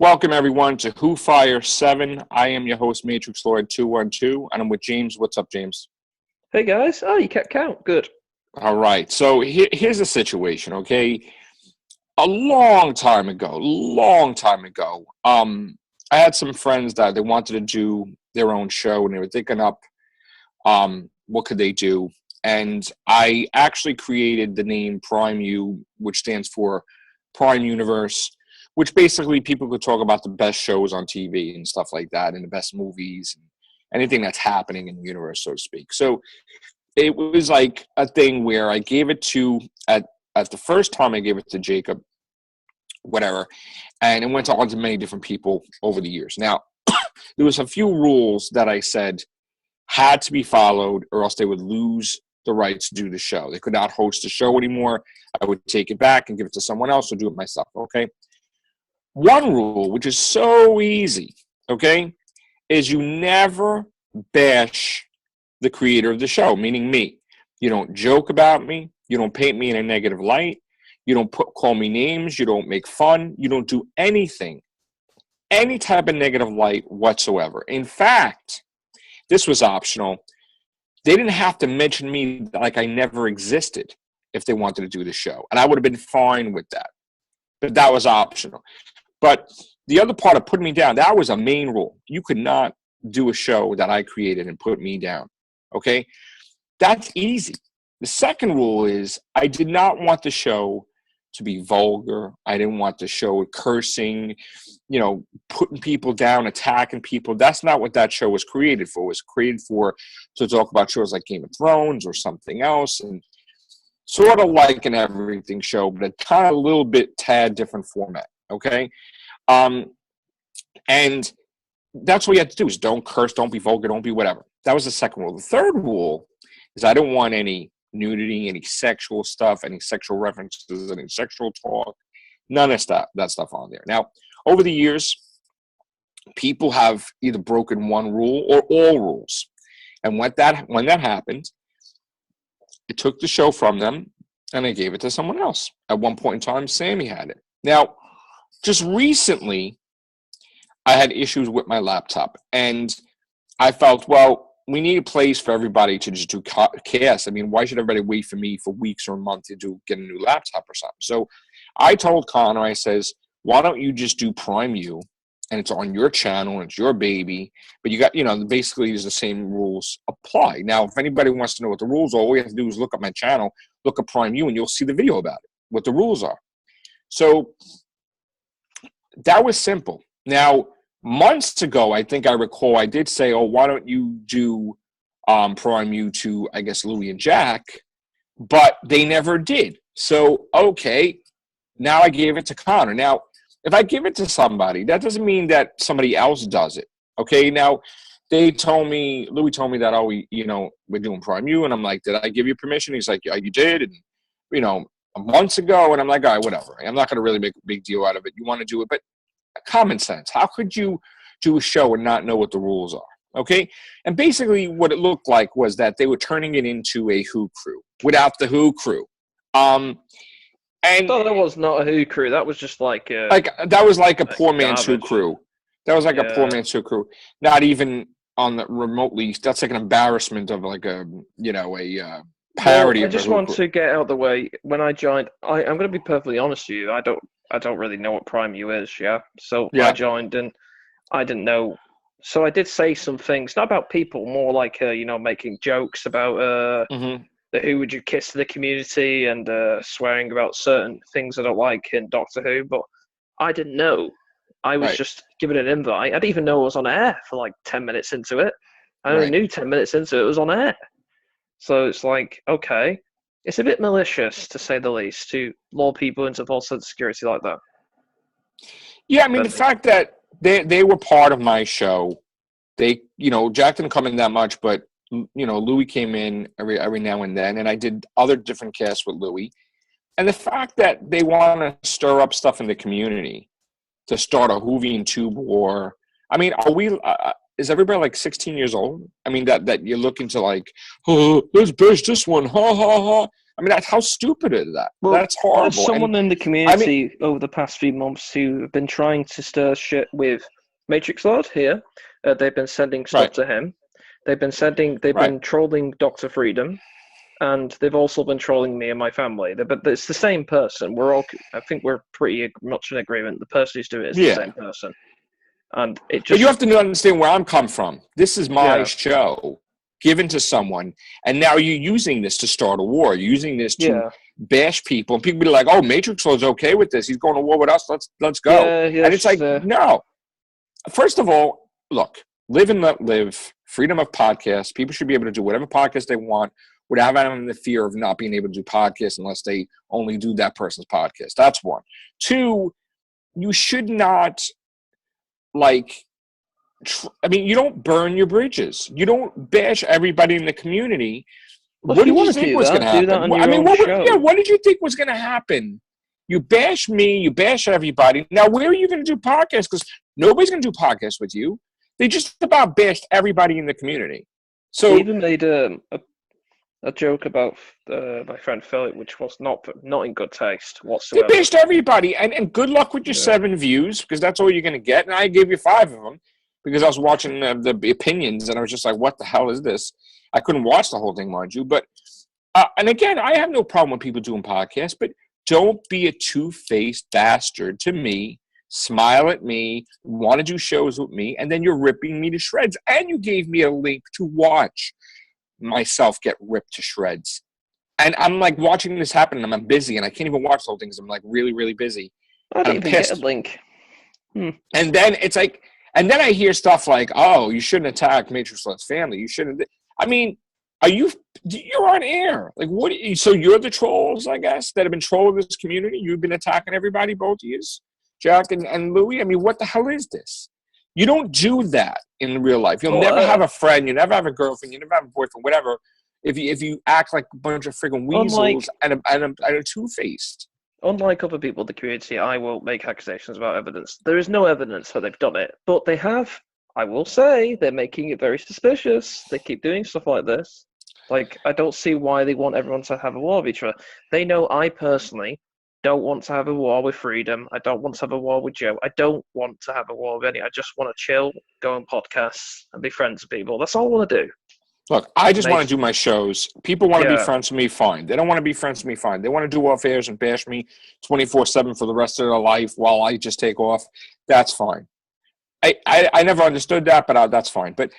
Welcome everyone to Who Fire 7. I am your host, Matrix Lord 212, and I'm with James. What's up, James? Hey guys, oh, you kept count. Good. All right. So here's the situation, okay? A long time ago, I had some friends that they wanted to do their own show, and they were thinking up what could they do. And I actually created the name Prime U, which stands for Prime Universe, which basically people could talk about the best shows on TV and stuff like that, and the best movies, and anything that's happening in the universe, so to speak. So it was like a thing where I gave it to, at the first time I gave it to Jacob, whatever, and it went on to many different people over the years. Now, there was a few rules that I said had to be followed, or else they would lose the rights to do the show. They could not host the show anymore. I would take it back and give it to someone else or do it myself, okay? One rule, which is so easy, okay, is you never bash the creator of the show, meaning me. You don't joke about me. You don't paint me in a negative light. You don't call me names. You don't make fun. You don't do anything, any type of negative light whatsoever. In fact, this was optional. They didn't have to mention me like I never existed if they wanted to do the show, and I would have been fine with that. But that was optional. But the other part of putting me down, that was a main rule. You could not do a show that I created and put me down, okay? That's easy. The second rule is I did not want the show to be vulgar. I didn't want the show cursing, putting people down, attacking people. That's not what that show was created for. It was created for to talk about shows like Game of Thrones or something else, and sort of like an everything show, but a kind of a little bit tad different format, okay? And that's what you have to do is don't curse, don't be vulgar, don't be whatever. That was the second rule. The third rule is I don't want any nudity, any sexual stuff, any sexual references, any sexual talk, none of that stuff on there. Now, over the years, people have either broken one rule or all rules. And when that happened, I took the show from them and I gave it to someone else. At one point in time, Sammy had it. Now, just recently, I had issues with my laptop, and I felt, well, we need a place for everybody to just do casts. I mean, why should everybody wait for me for weeks or a month to get a new laptop or something? So I told Connor, I says, why don't you just do Prime U, and it's on your channel, and it's your baby, but you got, basically the same rules apply. Now, if anybody wants to know what the rules are, all we have to do is look up my channel, look up Prime U, and you'll see the video about it, what the rules are. So that was simple. Now, months ago, I think I recall, I did say, oh, why don't you do Prime U to, I guess, Louie and Jack, but they never did. So, okay, now I gave it to Connor. Now, if I give it to somebody, that doesn't mean that somebody else does it, okay? Now, Louie told me that, oh, we're doing Prime U, and I'm like, did I give you permission? He's like, yeah, you did, and, months ago, and I'm like, all right, whatever. I'm not going to really make a big deal out of it. You want to do it, but common sense. How could you do a show and not know what the rules are? Okay? And basically what it looked like was that they were turning it into a Who crew without the Who crew. And I thought that was not a Who crew. That was just like that was like a poor man's Who crew. That was like a poor man's Who crew. Not even on the remotely. That's like an embarrassment of like a parody. Well, I just want to get out of the way. When I joined, I'm going to be perfectly honest with you. I don't really know what Prime U is, yeah? So yeah. I joined and I didn't know. So I did say some things, not about people, more like, making jokes about the Who Would You Kiss to the community and swearing about certain things I don't like in Doctor Who. But I didn't know. I was just given an invite. I didn't even know it was on air for like 10 minutes into it. I only knew 10 minutes into it was on air. So it's like, okay. It's a bit malicious, to say the least, to lure people into false sense of security like that. Yeah, I mean, the fact that they were part of my show, Jack didn't come in that much, but, Louie came in every now and then, and I did other different casts with Louie. And the fact that they want to stir up stuff in the community to start a Whovian tube war, I mean, are we... is everybody like 16 years old? I mean, that you're looking to like, oh, let's bash this one, ha, ha, ha. I mean, that's how stupid is that? Well, That's horrible. there's someone in the community over the past few months who have been trying to stir shit with Matrix Lord here. They've been sending stuff to him. They've been trolling Dr. Freedom, and they've also been trolling me and my family. But it's the same person. I think we're pretty much in agreement. The person who's doing it is the same person. And it just. But you have to understand where I'm come from. This is my show given to someone, and now you're using this to start a war. You're using this to bash people, and people be like, "Oh, Matrix Lord's okay with this. He's going to war with us. Let's go." And it's like, no. First of all, look, live and let live. Freedom of podcast. People should be able to do whatever podcast they want without having the fear of not being able to do podcasts unless they only do that person's podcast. That's one. Two, you should not you don't burn your bridges. You don't bash everybody in the community. Well, what did you think was going to happen? What did you think was going to happen? You bash me, you bash everybody. Now, where are you going to do podcasts? Because nobody's going to do podcasts with you. They just about bashed everybody in the community. So they even made a joke about my friend Philip, which was not in good taste whatsoever. They bashed everybody, and good luck with your 7 views, because that's all you're going to get. And I gave you 5 of them because I was watching the opinions, and I was just like, what the hell is this? I couldn't watch the whole thing, mind you. But and again, I have no problem with people doing podcasts, but don't be a two-faced bastard to me. Smile at me, want to do shows with me, and then you're ripping me to shreds. And you gave me a link to watch myself get ripped to shreds. And I'm like watching this happen, and I'm busy, and I can't even watch the whole thing because I'm like really, really busy. I didn't even get a link. And then it's like, and then I hear stuff like, "Oh, you shouldn't attack Matrix Lord's family. You shouldn't." I mean, you're on air. Like, what? So you're the trolls, I guess, that have been trolling this community. You've been attacking everybody, both of you, Jack and Louie. I mean, what the hell is this? You don't do that in real life. You'll never have a friend. You never have a girlfriend. You never have a boyfriend. Whatever. If you act like a bunch of friggin' weasels and a two-faced. Unlike other people in the community, I will make accusations about evidence. There is no evidence that they've done it, but they have. I will say they're making it very suspicious. They keep doing stuff like this. Like, I don't see why they want everyone to have a war with each other. They know I personally don't want to have a war with Freedom. I don't want to have a war with Joe. I don't want to have a war with any. I just want to chill, go on podcasts, and be friends with people. That's all I want to do. Look, I just want to do my shows. People want to be friends with me, fine. They don't want to be friends with me, fine. They want to do off airs and bash me 24/7 for the rest of their life while I just take off. That's fine. I never understood that, but that's fine. But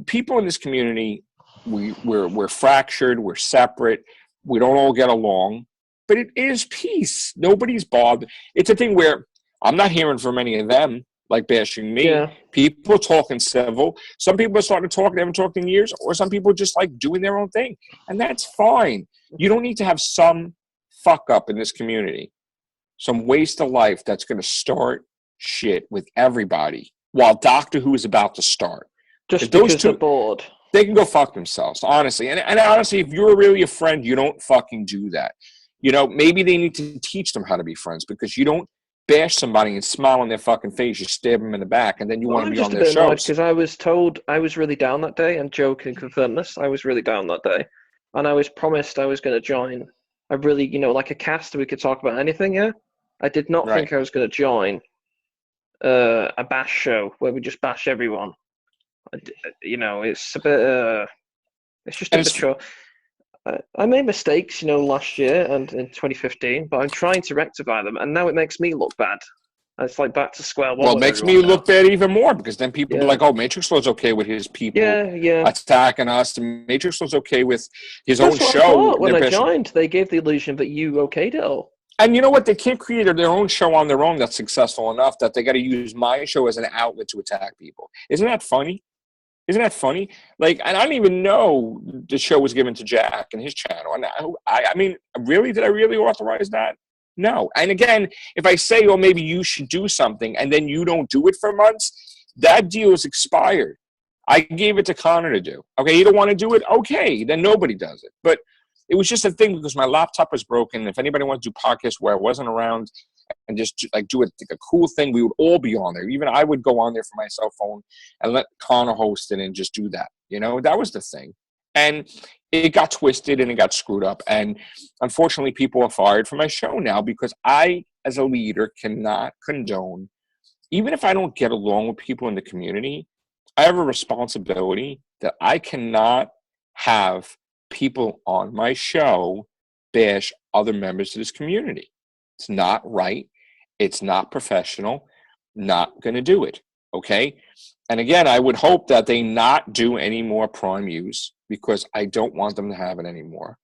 people in this community, we're fractured. We're separate. We don't all get along. But it is peace. Nobody's bothered. It's a thing where I'm not hearing from any of them like bashing me. Yeah. People talking civil. Some people are starting to talk. They haven't talked in years. Or some people just like doing their own thing. And that's fine. You don't need to have some fuck up in this community. Some waste of life that's going to start shit with everybody while Doctor Who is about to start. Just because they're bored. They can go fuck themselves, honestly. And honestly, if you're really a friend, you don't fucking do that. You know, maybe they need to teach them how to be friends, because you don't bash somebody and smile on their fucking face. You stab them in the back, and then you want to be on their shows. Because I was told I was really down that day, and Joe can confirm this. I was really down that day, and I was promised I was going to join a really, like a cast we could talk about anything. Yeah, I did not think I was going to join a bash show where we just bash everyone. It's a bit. It's just a bit short. I made mistakes, last year and in 2015, but I'm trying to rectify them, and now it makes me look bad. It's like back to square one. Well, it makes me look bad even more, because then people are like, "Oh, Matrix Lord's okay with his people attacking us, and Matrix Lord's okay with his own show." When I joined, they gave the illusion that you okayed it all. And you know what? They can't create their own show on their own that's successful enough that they got to use my show as an outlet to attack people. Isn't that funny? Isn't that funny? Like, and I didn't even know the show was given to Jack and his channel. And I mean, really, did I really authorize that? No. And again, if I say, "Oh, maybe you should do something," and then you don't do it for months, that deal is expired. I gave it to Connor to do. Okay, you don't want to do it? Okay, then nobody does it. But it was just a thing because my laptop was broken. If anybody wants to do podcasts where I wasn't around and just like do it like a cool thing, we would all be on there. Even I would go on there for my cell phone and let Connor host it and just do that. That was the thing. And it got twisted and it got screwed up. And unfortunately, people are fired from my show now because I, as a leader, cannot condone, even if I don't get along with people in the community, I have a responsibility that I cannot have people on my show bash other members of this community. It's not right. It's not professional. Not going to do it. Okay. And again, I would hope that they not do any more Prime use because I don't want them to have it anymore.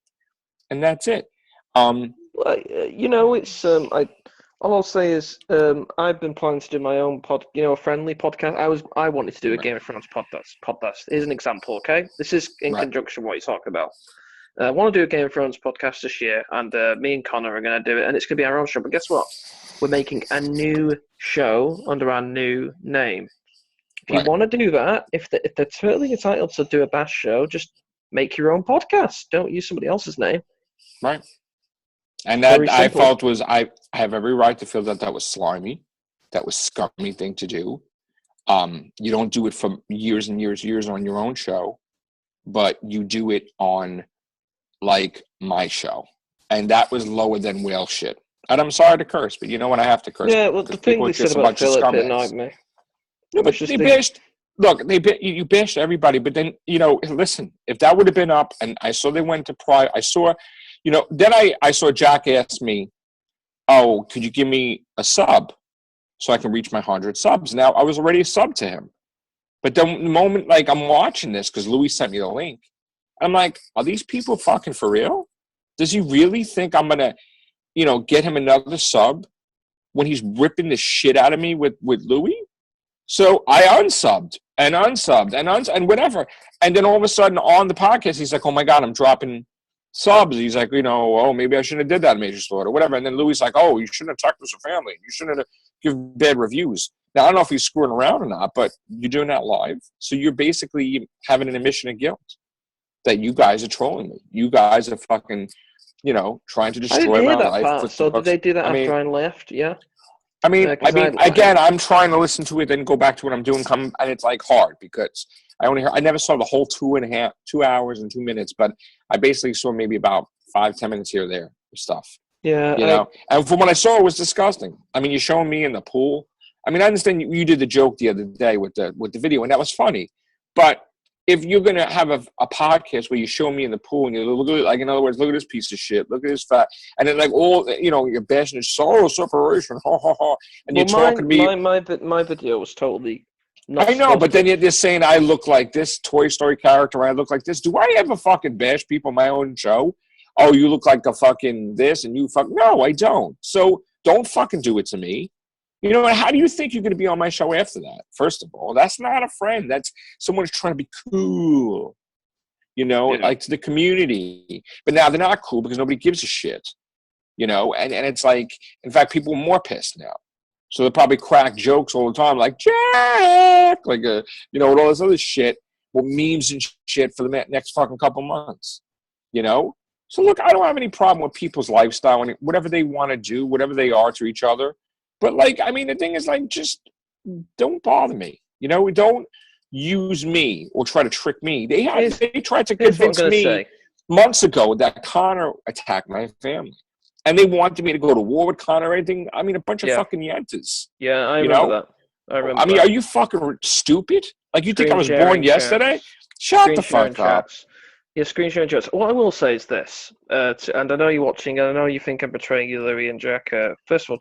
And that's it. Well, it's all I'll say is I've been planning to do my own a friendly podcast. I wanted to do a Game of Thrones podcast. Here's an example, okay? This is in conjunction with what you're talking about. I want to do a Game of Thrones podcast this year, and me and Connor are going to do it, and it's going to be our own show. But guess what? We're making a new show under our new name. If you want to do that, if they're totally entitled to do a Bash show, just make your own podcast. Don't use somebody else's name. Right. And that I felt was I have every right to feel that was slimy, that was scummy thing to do. You don't do it for years and years on your own show, but you do it on like my show, and that was lower than whale shit. And I'm sorry to curse, but you know what? I have to curse. Yeah, well, the thing they said about Philip annoyed me. No, but they bashed. Look, you bashed everybody, but then listen. If that would have been up, and I saw they went to Pride, I saw. Then I saw Jack ask me, "Oh, could you give me a sub so I can reach my 100 subs?" Now, I was already a sub to him. But then the moment, like, I'm watching this, because Louis sent me the link, I'm like, are these people fucking for real? Does he really think I'm going to, get him another sub when he's ripping the shit out of me with Louis? So I unsubbed and whatever. And then all of a sudden on the podcast, he's like, oh, my God, I'm dropping subs. He's like, oh, maybe I shouldn't have did that in Major Slaughter or whatever. And then Louis is like, oh, you shouldn't have talked to a family. You shouldn't have given bad reviews. Now, I don't know if he's screwing around or not, but you're doing that live. So you're basically having an admission of guilt that you guys are trolling me. You guys are fucking, trying to destroy my life. So did they do that after I left? Yeah. Again, I'm trying to listen to it and go back to what I'm doing. And it's like hard because I never saw the whole 2 hours and 2 minutes, but I basically saw maybe about 5-10 minutes here or there of stuff. Yeah. And from what I saw, it was disgusting. I mean, you're showing me in the pool. I mean, I understand you did the joke the other day with the video, and that was funny. But if you're going to have a podcast where you show me in the pool and you look at, like, in other words, look at this piece of shit, look at this fat, and then like all, you're bashing sorrow, separation, ha ha ha, and you're talking to me. My video was totally. I know, but then you're saying I look like this Toy Story character, I look like this. Do I ever fucking bash people on my own show? Oh, you look like a fucking this, and you fuck. No, I don't. So don't fucking do it to me. How do you think you're going to be on my show after that? First of all, that's not a friend. That's someone who's trying to be cool, like to the community. But now they're not cool because nobody gives a shit, and it's like, in fact, people are more pissed now. So they'll probably crack jokes all the time, like Jack, like, with all this other shit, with memes and shit for the next fucking couple months, So look, I don't have any problem with people's lifestyle and whatever they want to do, whatever they are to each other. But, the thing is, just don't bother me. Don't use me or try to trick me. They tried to convince me months ago that Connor attacked my family. And they wanted me to go to war with Connor or anything. I mean, a bunch of fucking yentas. Yeah, I remember that. Are you fucking stupid? Like, you think I was born yesterday? Shut the fuck up. Yeah, screen sharing chats. What I will say is this, and I know you're watching, and I know you think I'm betraying you, Louis and Jack. First of all,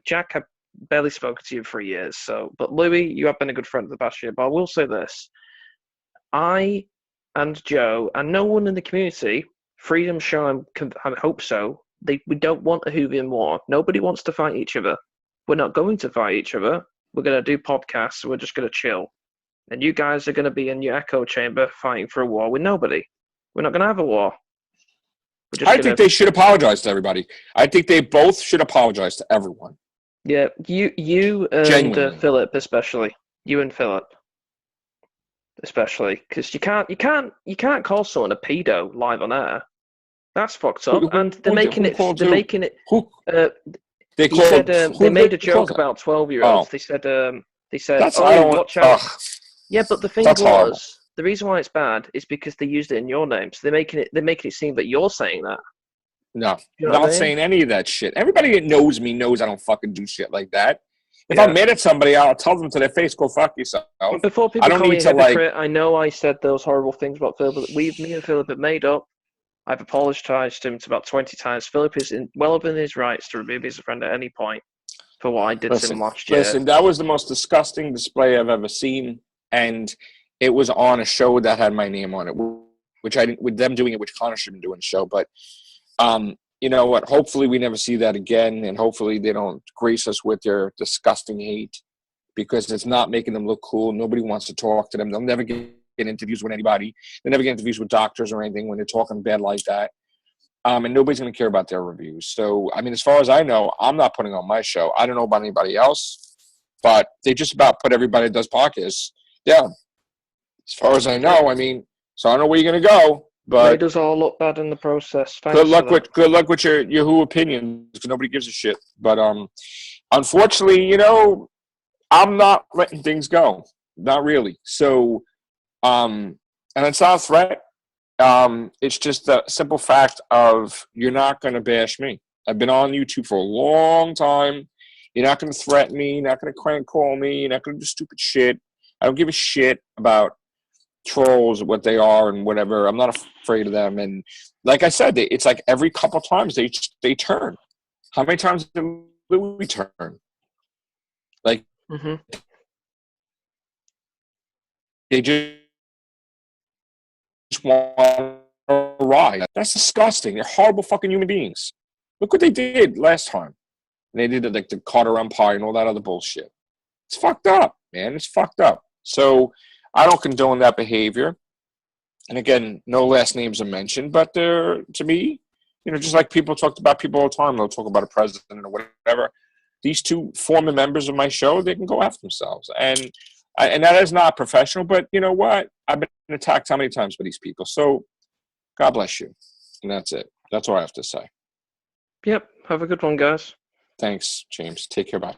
Jack had barely spoken to you for years, but Louis, you have been a good friend of the past year. But I will say this: I and Joe and no one in the community, Freedom Show, I hope so. We don't want a Whovian war. Nobody wants to fight each other. We're not going to fight each other. We're going to do podcasts. We're just going to chill. And you guys are going to be in your echo chamber fighting for a war with nobody. We're not going to have a war. I think they should apologize to everybody. I think they both should apologize to everyone. Yeah, you and Philip especially. You and Philip especially, because you can't call someone a pedo live on air. That's fucked up. And they're making it. They made a joke about 12-year-olds. They said, watch out. Yeah, but the thing was, The reason why it's bad is because they used it in your name. So they're making it seem that you're saying that. No, You know not what I mean? saying any of that shit. Everybody that knows me knows I don't fucking do shit like that. If Yeah. I'm mad at somebody, I'll tell them to their face, go fuck yourself. But before I people don't call me need a to, like, hypocrite, I know I said those horrible things about Philip. Me and Philip have made up. I've apologized to him about 20 times. Philip is well within his rights to remove me as a friend at any point for what I did to him last year. Listen, that was the most disgusting display I've ever seen, and it was on a show that had my name on it, which I didn't, with them doing it, which Connor should have been doing the show. But you know what? Hopefully we never see that again, and hopefully they don't grace us with their disgusting hate, because it's not making them look cool. Nobody wants to talk to them. They'll never get interviews with anybody. They never get interviews with doctors or anything when they're talking bad like that. And nobody's going to care about their reviews. So, I mean, as far as I know, I'm not putting on my show. I don't know about anybody else, but they just about put everybody that does podcasts down. As far as I know, I mean, so I don't know where you're going to go, but made us all look bad in the process. Thanks good luck with your Who opinions, because nobody gives a shit. But unfortunately, you know, I'm not letting things go. Not really. So, and it's not a threat. It's just the simple fact of you're not going to bash me. I've been on YouTube for a long time. You're not going to threaten me. You're not going to crank call me. You're not going to do stupid shit. I don't give a shit about trolls, what they are and whatever. I'm not afraid of them. And like I said, it's like every couple times they turn. How many times did we turn? Like, they just want to ride. That's disgusting. They're horrible fucking human beings. Look what they did last time. And they did like the Carter Empire and all that other bullshit. It's fucked up, man. It's fucked up. So I don't condone that behavior. And again, no last names are mentioned, but they're, to me, you know, just like people talked about people all the time, they'll talk about a president or whatever. These two former members of my show, they can go after themselves. And that is not professional, but you know what? I've been attacked how many times by these people? So God bless you. And that's it. That's all I have to say. Yep. Have a good one, guys. Thanks, James. Take care. Bye.